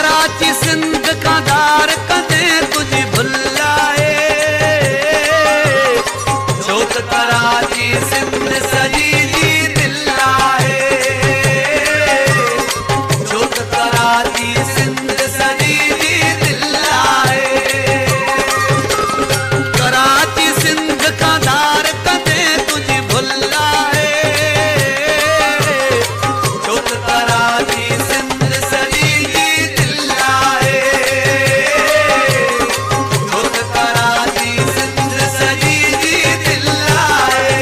कराची सिंध का दार कदे तुझी भुलाए, जोत कराची सिंध सजी जी दिलाए, जोत कराची सिंध सजी जी दिलाए। कराची सिंध का दार कदे तुझी भुलाए, जोत कराची सिंध सजी जी दिलाए, जोत कराची सिंध सजी जी दिलाए।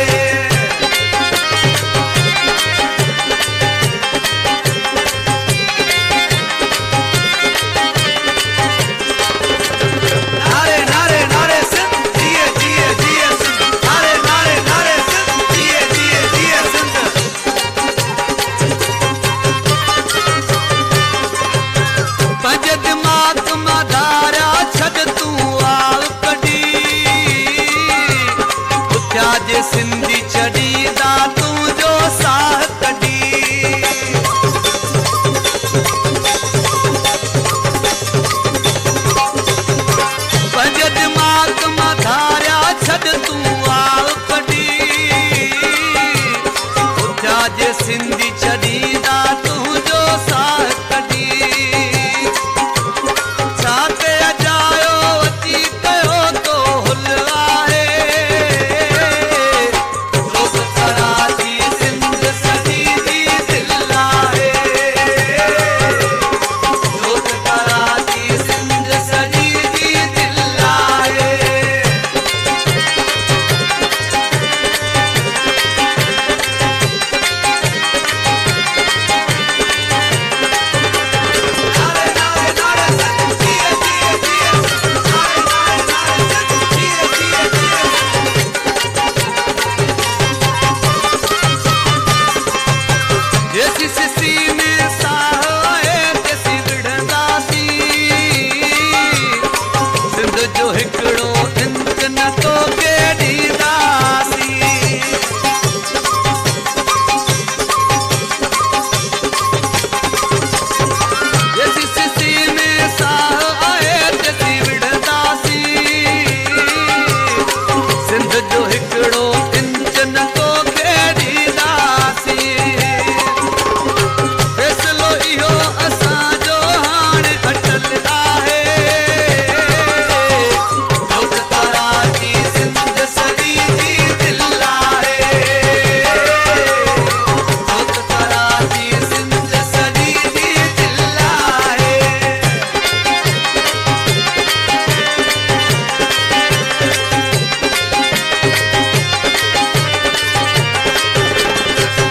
नारे नारे नारे सिंध जिए जिए जिए सिंध, नारे नारे नारे सिंध जिए जिए जिए सिंध। पंज दिमाग मधारा छद तू आव कड़ी, उठ्या जे सिंधी चढ़ी दा तू जो साह कड़ी। पंज दिमाग मधारा छद तू आव कड़ी, उठ्या जे सिंधी चढ़ी दा तू जो साह कड़ी। छाते अजायो अची कयो तो हुल आहे, जोत कराची सिंध सजी जी दिल आहे, जोत कराची सिंध सजी जी दिल आहे। नारे नारे नारे सिंध जिए जिए जिए सिंध, नारे नारे नारे सिंध जिए जिए जिए सिंध। जैसी सिसी में साह है तैसी विढ़ंदासी, सिंध जो हिकिड़ो इंच न तो के ॾींदासी। जैसी सिसी में साह आहे तैसी विढ़ंदासी, सिंध जो हिकिड़ो इंच न तो के ॾींदासी। फैसलो इहो असांजो हाणे अटल आहे, जोत कराची सिंध सजी जी दिल आहे, जोत कराची सिंध सजी जी दिल आहे।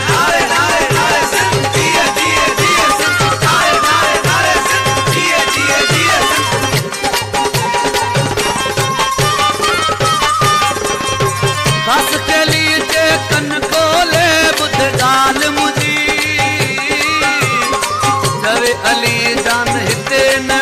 नारे नारे नारे सिंध जिए जिए जिए सिंध, नारे नारे नारे सिंध जिए जिए जिए सिंध। बस के लिए जे कन खोले बुध गाल मुझी, करे अली जान हिते न